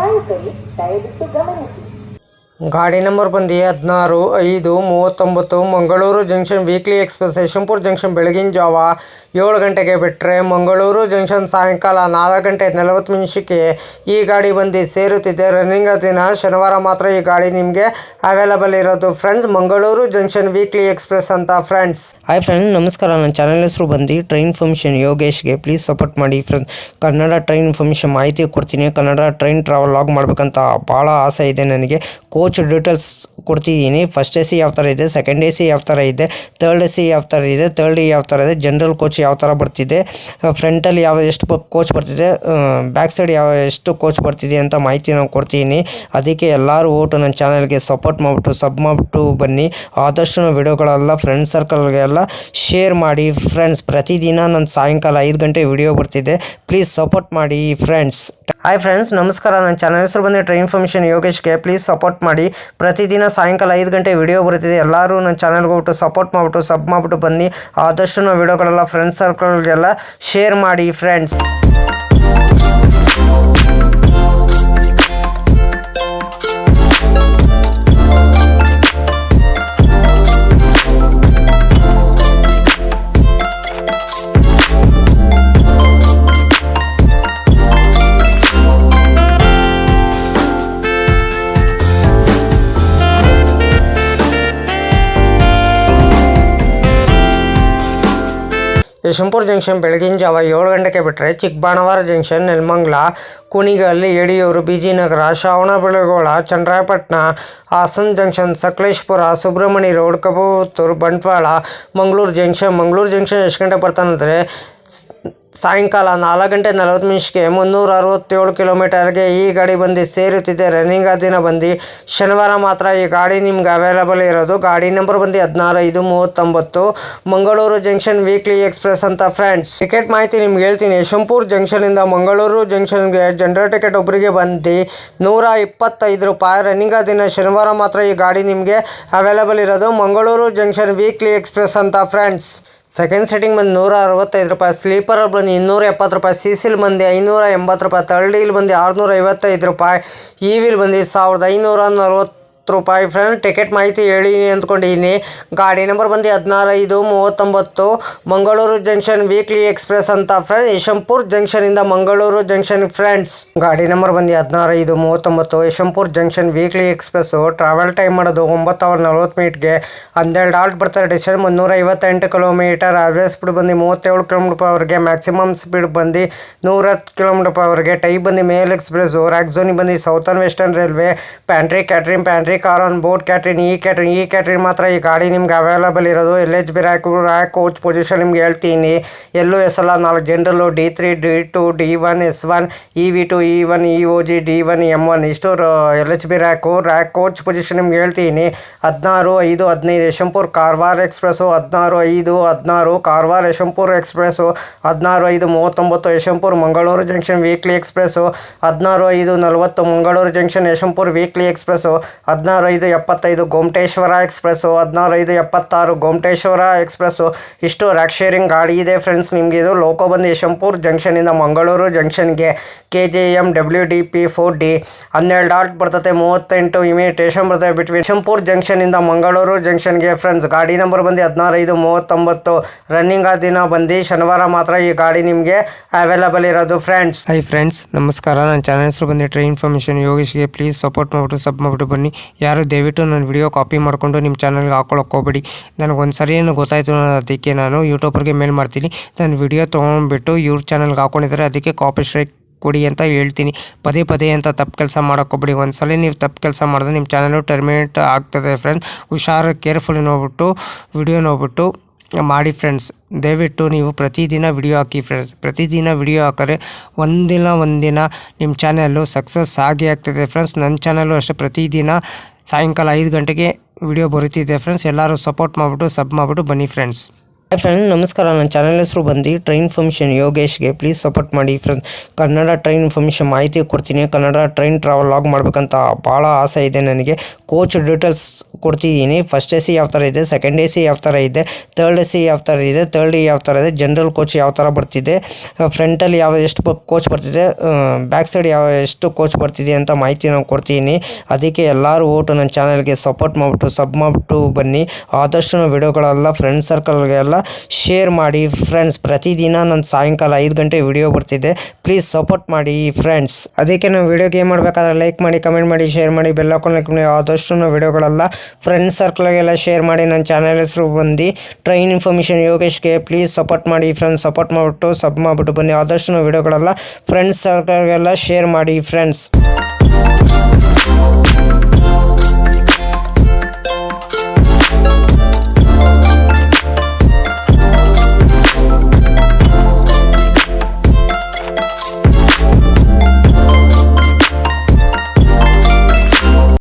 ನಾಯಕರೇ ದಯವಿಟ್ಟು ಗಮನಿಸಿ. ಗಾಡಿ ನಂಬರ್ ಬಂದು 16/5/39 Mangaluru junction weekly express Yeshwantpur junction ಬೆಳಗಿನ ಜಾವ 7 ಗಂಟೆಗೆ ಬಿಟ್ಟರೆ ಮಂಗಳೂರು ಜಂಕ್ಷನ್ ಸಾಯಂಕಾಲ 4 ಗಂಟೆ 40 ನಿಮಿಷಕ್ಕೆ ಈ ಗಾಡಿ ಬಂದು ಸೇರುತ್ತಿದೆ. ರನ್ನಿಂಗ್ ದಿನ ಶನಿವಾರ ಮಾತ್ರ ಈ ಗಾಡಿ ನಿಮಗೆ ಅವೈಲಬಲ್ ಇರೋದು friends. Mangaluru junction weekly express ಅಂತ ಫ್ರೆಂಡ್ಸ್. ಹಾಯ್ ಫ್ರೆಂಡ್ಸ್, ನಮಸ್ಕಾರ. ನನ್ನ ಚಾನಲ್ ಹೆಸರು ಬಂದು ಟ್ರೈನ್ ಇನ್ಫಾರ್ಮೇಷನ್ ಯೋಗೇಶ್ಗೆ. ಪ್ಲೀಸ್ ಸಪೋರ್ಟ್ ಮಾಡಿ ಫ್ರೆಂಡ್ಸ್. ಕನ್ನಡ ಟ್ರೈನ್ ಇನ್ಫಾರ್ಮೇಷನ್ ಮಾಹಿತಿ ಕೊಡ್ತೀನಿ. ಕನ್ನಡ ಟ್ರೈನ್ ಟ್ರಾವೆಲ್ ಲಾಗ್ ಮಾಡಬೇಕಂತ ಭಾಳ ಆಸೆ ಇದೆ ನನಗೆ. ಕೋಚ್ ಡೀಟೇಲ್ಸ್ ಕೊಡ್ತಿದ್ದೀನಿ. ಫಸ್ಟ್ ಎ ಸಿ ಯಾವ ಥರ ಇದೆ, ಸೆಕೆಂಡ್ ಎ ಸಿ ಯಾವ ಥರ ಇದೆ, ಥರ್ಡ್ ಎ ಸಿ ಯಾವ ಥರ ಇದೆ, ಥರ್ಡ್ ಯಾವ ಥರ ಇದೆ, ಜನರಲ್ ಕೋಚ್ ಯಾವ ಥರ ಬರ್ತಿದೆ, ಫ್ರಂಟಲ್ಲಿ ಎಷ್ಟು ಕೋಚ್ ಬರ್ತಿದೆ, ಬ್ಯಾಕ್ ಸೈಡ್ ಎಷ್ಟು ಕೋಚ್ ಬರ್ತಿದೆ ಅಂತ ಮಾಹಿತಿ ನಾನು ಕೊಡ್ತೀನಿ. ಅದಕ್ಕೆ ಎಲ್ಲರೂ ನನ್ನ ಚಾನಲ್ಗೆ ಸಪೋರ್ಟ್ ಮಾಡಿಬಿಟ್ಟು ಸಬ್ ಮಾಡಿಬಿಟ್ಟು ಬನ್ನಿ. ಆದಷ್ಟು ವಿಡಿಯೋಗಳೆಲ್ಲ ಫ್ರೆಂಡ್ಸ್ ಸರ್ಕಲ್ಗೆಲ್ಲ ಶೇರ್ ಮಾಡಿ ಫ್ರೆಂಡ್ಸ್. ಪ್ರತಿದಿನ ನನ್ನ ಸಾಯಂಕಾಲ 5 ಗಂಟೆ ವಿಡಿಯೋ ಬರ್ತಿದೆ. ಪ್ಲೀಸ್ ಸಪೋರ್ಟ್ ಮಾಡಿ ಫ್ರೆಂಡ್ಸ್. ಹಾಯ್ ಫ್ರೆಂಡ್ಸ್, ನಮಸ್ಕಾರ. ನನ್ನ ಚಾನಲ್ ಹೆಸರು ಬಂದು ಟ್ರೈನ್ ಇನ್ಫಾರ್ಮೇಷನ್ ಯೋಗೇಶ್ಗೆ. ಪ್ಲೀಸ್ ಸಪೋರ್ಟ್ ಮಾಡಿ. ಪ್ರತಿದಿನ ಸಾಯಂಕಾಲ 5 ಗಂಟೆ ವಿಡಿಯೋ ಬರುತ್ತಿದೆ. ಎಲ್ಲರೂ ನನ್ನ ಚಾನಲ್ಗೆ ಹೋಗ್ಬಿಟ್ಟು ಸಪೋರ್ಟ್ ಮಾಡಿಬಿಟ್ಟು ಸಬ್ ಮಾಡಿಬಿಟ್ಟು ಬನ್ನಿ. ಆದಷ್ಟು ವಿಡಿಯೋಗಳೆಲ್ಲ ಫ್ರೆಂಡ್ಸ್ ಸರ್ಕಲ್ಗೆಲ್ಲ ಶೇರ್ ಮಾಡಿ ಫ್ರೆಂಡ್ಸ್. ಯಶವಂತಪುರ ಜಂಕ್ಷನ್ ಬೆಳಗಿನ ಜಾವ 7 ಗಂಟೆಗೆ ಬಿಟ್ಟರೆ Chikkabanavara junction, Nelamangala, Kunigal, Yediyur, Bijinagara, Shravanabelagola, Channarayapatna, Hassan junction, Sakleshpur, Subramanya road, ಕಬೂತೂರು, ಬಂಟ್ವಾಳ, ಮಂಗಳೂರು ಜಂಕ್ಷನ್ ಎಷ್ಟು ಗಂಟೆ ಬರ್ತಾನಂದರೆ ಸಾಯಂಕಾಲ 4 ಗಂಟೆ 40 ನಿಮಿಷಕ್ಕೆ 367 ಕಿಲೋಮೀಟರ್ಗೆ ಈ ಗಾಡಿ ಬಂದು ಸೇರುತ್ತಿದೆ. ರನ್ನಿಂಗ್ ದಿನ ಬಂದು ಶನಿವಾರ ಮಾತ್ರ ಈ ಗಾಡಿ ನಿಮ್ಗೆ ಅವೈಲಬಲ್ ಇರೋದು. ಗಾಡಿ ನಂಬರ್ ಬಂದು 16/5/39 ಮಂಗಳೂರು ಜಂಕ್ಷನ್ ವೀಕ್ಲಿ ಎಕ್ಸ್ಪ್ರೆಸ್ ಅಂತ ಫ್ರೆಂಡ್ಸ್. ಟಿಕೆಟ್ ಮಾಹಿತಿ ನಿಮ್ಗೆ ಹೇಳ್ತೀನಿ. ಯಶವಂತಪುರ ಜಂಕ್ಷನಿಂದ ಮಂಗಳೂರು ಜಂಕ್ಷನ್ಗೆ ಜನರಲ್ ಟಿಕೆಟ್ ಒಬ್ಬರಿಗೆ ಬಂದು 125 ರೂಪಾಯಿ. ರನ್ನಿಂಗ್ ದಿನ ಶನಿವಾರ ಮಾತ್ರ ಈ ಗಾಡಿ ನಿಮಗೆ ಅವೈಲಬಲ್ ಇರೋದು. ಮಂಗಳೂರು ಜಂಕ್ಷನ್ ವೀಕ್ಲಿ ಎಕ್ಸ್ಪ್ರೆಸ್ ಅಂತ ಫ್ರೆಂಡ್ಸ್. ಸೆಕೆಂಡ್ ಸೀಟಿಂಗ್ ಬಂದು 165 ರೂಪಾಯಿ, ಸ್ಲೀಪರ್ ಬಂದು 270 ರೂಪಾಯಿ, ಸಿ ಸಿಲ್ ಬಂದು 580 ರೂಪಾಯಿ, ಥರ್ಡ್ ವೀಲ್ ಬಂದು 655 ರೂಪಾಯಿ, ಈ ವೀಲ್ ಬಂದು 1540 ರೂಪಾಯಿ. ಫ್ರೆಂಡ್, ಟಿಕೆಟ್ ಮಾಹಿತಿ ಹೇಳಿ ಅಂದ್ಕೊಂಡಿದ್ದೀನಿ. ಗಾಡಿ ನಂಬರ್ ಬಂದು 16/5/39 ಮಂಗಳೂರು ಜಂಕ್ಷನ್ ವೀಕ್ಲಿ ಎಕ್ಸ್ಪ್ರೆಸ್ ಅಂತ ಫ್ರೆಂಡ್. ಯಶವಂತಪುರ ಜಂಕ್ಷನಿಂದ ಮಂಗಳೂರು ಜಂಕ್ಷನ್ ಫ್ರೆಂಡ್ಸ್. ಗಾಡಿ ನಂಬರ್ ಬಂದು 16/5/39 Yeshwantpur junction weekly express. Travel time ಮಾಡೋದು 9:40 12 halt ಬರ್ತಾರೆ. Distance 358 kilometre. ಆವ್ರೇಜ್ ಸ್ಪೀಡ್ ಬಂದು 37 km/h. ಮ್ಯಾಕ್ಸಿಮಮ್ ಸ್ಪೀಡ್ ಬಂದು 110 km/h. ಟೈಪ್ ಬಂದು ಮೇಲ್ ಎಕ್ಸ್ಪ್ರೆಸ್ಸು. ರ್ಯಾಕ್ ಝೋನಿ ಬಂದು southern western railway. Pantry car on board catering. ಈ ಕ್ಯಾಟ್ರಿನ್ ಮಾತ್ರ ಈ ಗಾಡಿ ನಿಮ್ಗೆ ಅವೈಲಬಲ್ ಇರೋದು. LHB ರ್ಯಾಕ್ ಕೋಚ್ ಪೊಸಿಷನ್ ನಿಮ್ಗೆ ಹೇಳ್ತೀನಿ. SL 4 ಜನರಲ್ಲು, D3, D2, D1, S1, EV2, E1, EOG, D1, M1 ಇಷ್ಟು LHB ರ್ಯಾಕ್ ಕೋಚ್ ಪೊಸಿಷನ್ ನಿಮ್ಗೆ ಹೇಳ್ತೀನಿ. 16/5/15 Yeshwantpur Karwar express. 16/5/16 Karwar Yeshwantpur express. 16/5/39 Yeshwantpur Mangaluru junction weekly express. 16/5/40 Mangaluru junction Yeshwantpur weekly express. 16/5/75 Gommateshwara express. 16/5/76 Gommateshwara express. ಇಷ್ಟು ರ್ಯಾಕ್ ಶೇರಿಂಗ್ ಗಾಡಿ ಇದೆ friends. ನಿಮಗೆ ಇದು ಲೋಕೋ ಬಂದು ಯಶವಂತಪುರ ಜಂಕ್ಷನಿಂದ Mangaluru ಜಂಕ್ಷನ್ಗೆ KJM WDP 4D 12 halt ಬರ್ತದೆ. 38 ಇಮಿಟೇಷನ್ ಬರ್ತದೆ ಬಿಟ್ವೀನ್ ಯಶವಂತಪುರ ಜಂಕ್ಷನಿಂದ ಮಂಗಳೂರು ಜಂಕ್ಷನ್ಗೆ ಫ್ರೆಂಡ್ಸ್. ಗಾಡಿ ನಂಬರ್ ಬಂದು 16/5/39 ರನ್ನಿಂಗ್ ದಿನ ಬಂದು ಶನಿವಾರ ಮಾತ್ರ ಈ ಗಾಡಿ ನಿಮಗೆ ಅವೈಲಬಲ್ ಇರೋದು ಫ್ರೆಂಡ್ಸ್. ಹೈ ಫ್ರೆಂಡ್ಸ್, ನಮಸ್ಕಾರ. ನನ್ನ ಚಾನಲ್ ಹೆಸರು ಬಂದು ಟ್ರೈನ್ ಇನ್ಫಾರ್ಮೇಷನ್ ಯೋಗೇಶ್ಗೆ. ಪ್ಲೀಸ್ ಸಪೋರ್ಟ್ ಮಾಡಿಬಿಟ್ಟು ಸಬ್ ಮಾಡಿಬಿಟ್ಟು ಬನ್ನಿ. ಯಾರು ದಯವಿಟ್ಟು ನನ್ನ ವಿಡಿಯೋ ಕಾಪಿ ಮಾಡಿಕೊಂಡು ನಿಮ್ಮ ಚಾನಲ್ಗೆ ಹಾಕೊಳ್ಳೋಕೆ ಹೋಗಬೇಡಿ. ನನಗೊಂದು ಸರಿ ಏನು ಗೊತ್ತಾಯಿತು, ಅದಕ್ಕೆ ನಾನು ಯೂಟ್ಯೂಬರ್ಗೆ ಮೇಲ್ ಮಾಡ್ತೀನಿ. ನನ್ನ ವಿಡಿಯೋ ತೊಗೊಂಡ್ಬಿಟ್ಟು ಇವ್ರ ಚಾನಲ್ಗೆ ಹಾಕೊಂಡಿದ್ದಾರೆ, ಅದಕ್ಕೆ ಕಾಪಿ ಸ್ಟ್ರೈಕ್ ಕೊಡಿ ಅಂತ ಹೇಳ್ತೀನಿ. ಪದೇ ಅಂತ ತಪ್ಪು ಕೆಲಸ ಮಾಡೋಕ್ಕೋಗ್ಬೇಡಿ. ಒಂದ್ಸಲ ನೀವು ತಪ್ಪು ಕೆಲಸ ಮಾಡಿದ್ರೆ ನಿಮ್ಮ ಚಾನಲು ಟರ್ಮಿನೇಟ್ ಆಗ್ತದೆ ಫ್ರೆಂಡ್ಸ್. ಹುಷಾರು, ಕೇರ್ಫುಲಿ ನೋಡ್ಬಿಟ್ಟು ವಿಡಿಯೋ ನೋಡ್ಬಿಟ್ಟು ಮಾಡಿ ಫ್ರೆಂಡ್ಸ್. ದಯವಿಟ್ಟು ನೀವು ಪ್ರತಿದಿನ ವಿಡಿಯೋ ಹಾಕಿ ಫ್ರೆಂಡ್ಸ್. ಪ್ರತಿದಿನ ವಿಡಿಯೋ ಹಾಕಿದ್ರೆ ಒಂದಿನ ನಿಮ್ಮ ಚಾನಲ್ಲು ಸಕ್ಸಸ್ ಆಗಿ ಆಗ್ತದೆ ಫ್ರೆಂಡ್ಸ್. ನನ್ನ ಚಾನಲ್ಲು ಅಷ್ಟೇ ಪ್ರತಿದಿನ ಸಾಯಂಕಾಲ 5 ಗಂಟೆಗೆ ವಿಡಿಯೋ ಬರುತ್ತಿದೆ ಫ್ರೆಂಡ್ಸ್. ಎಲ್ಲರೂ ಸಪೋರ್ಟ್ ಮಾಡಿಬಿಟ್ಟು ಸಬ್ ಮಾಡಿಬಿಟ್ಟು ಬನ್ನಿ ಫ್ರೆಂಡ್ಸ್. ಫ್ರೆಂಡ್ ನಮಸ್ಕಾರ, ನನ್ನ ಚಾನಲ್ ಹೆಸರು ಬಂದು ಟ್ರೈನ್ ಇನ್ಫಾರ್ಮೇಷನ್ ಯೋಗೇಶ್ಗೆ. ಪ್ಲೀಸ್ ಸಪೋರ್ಟ್ ಮಾಡಿ ಫ್ರೆಂಡ್ಸ್. ಕನ್ನಡ ಟ್ರೈನ್ ಇನ್ಫಾರ್ಮೇಷನ್ ಮಾಹಿತಿ ಕೊಡ್ತೀನಿ. ಕನ್ನಡ ಟ್ರೈನ್ ಟ್ರಾವೆಲ್ ಲಾಗ್ ಮಾಡಬೇಕಂತ ಭಾಳ ಆಸೆ ಇದೆ ನನಗೆ. ಕೋಚ್ ಡೀಟೇಲ್ಸ್ ಕೊಡ್ತಿದ್ದೀನಿ. ಫಸ್ಟ್ ಎ ಸಿ ಯಾವ ಥರ ಇದೆ, ಸೆಕೆಂಡ್ ಎ ಸಿ ಯಾವ ಥರ ಇದೆ, ಥರ್ಡ್ ಎ ಸಿ ಯಾವ ಥರ ಇದೆ, ಥರ್ಡ್ ಎ ಯಾವ ಥರ ಇದೆ, ಜನರಲ್ ಕೋಚ್ ಯಾವ ಥರ ಬರ್ತಿದೆ, ಫ್ರಂಟಲ್ಲಿ ಎಷ್ಟು ಕೋಚ್ ಬರ್ತಿದೆ, ಬ್ಯಾಕ್ ಸೈಡ್ ಎಷ್ಟು ಕೋಚ್ ಬರ್ತಿದೆ ಅಂತ ಮಾಹಿತಿ ನಾನು ಕೊಡ್ತೀನಿ. ಅದಕ್ಕೆ ಎಲ್ಲರೂ ಓಟು ನನ್ನ ಚಾನಲ್ಗೆ ಸಪೋರ್ಟ್ ಮಾಡಿಬಿಟ್ಟು ಸಬ್ ಮಾಡಿಬಿಟ್ಟು ಬನ್ನಿ. ಆದಷ್ಟು ವಿಡಿಯೋಗಳೆಲ್ಲ ಫ್ರೆಂಡ್ ಸರ್ಕಲ್ಗೆಲ್ಲ ಶೇರ್ ಮಾಡಿ ಫ್ರೆಂಡ್ಸ್. ಪ್ರತಿದಿನ ನನ್ನ ಸಾಯಂಕಾಲ 5 ಗಂಟೆ ವಿಡಿಯೋ ಬರ್ತಿದೆ. ಪ್ಲೀಸ್ ಸಪೋರ್ಟ್ ಮಾಡಿ ಫ್ರೆಂಡ್ಸ್. ಅದಕ್ಕೆ ನಾವು ವಿಡಿಯೋಗೆ ಏನು ಮಾಡಬೇಕಾದ್ರೆ ಲೈಕ್ ಮಾಡಿ, ಕಮೆಂಟ್ ಮಾಡಿ, ಶೇರ್ ಮಾಡಿ, ಬೆಲ್ ಹಾಕೊಂಡು ಲೈಕ್ ಮಾಡಿ. ಆದಷ್ಟು ವಿಡಿಯೋಗಳೆಲ್ಲ ಫ್ರೆಂಡ್ ಸರ್ಕಲ್ಗೆಲ್ಲ ಶೇರ್ ಮಾಡಿ. ನನ್ನ ಚಾನಲ್ ಹೆಸರು ಬಂದು ಟ್ರೈನ್ ಇನ್ಫಾರ್ಮೇಷನ್ ಯೋಗೇಶ್ಗೆ. ಪ್ಲೀಸ್ ಸಪೋರ್ಟ್ ಮಾಡಿ ಫ್ರೆಂಡ್ಸ್. ಸಪೋರ್ಟ್ ಮಾಡಿಬಿಟ್ಟು ಸಬ್ ಮಾಡಿಬಿಟ್ಟು ಬನ್ನಿ. ಆದಷ್ಟು ವಿಡಿಯೋಗಳೆಲ್ಲ ಫ್ರೆಂಡ್ಸ್ ಸರ್ಕಲ್ಗೆಲ್ಲ ಶೇರ್ ಮಾಡಿ ಫ್ರೆಂಡ್ಸ್.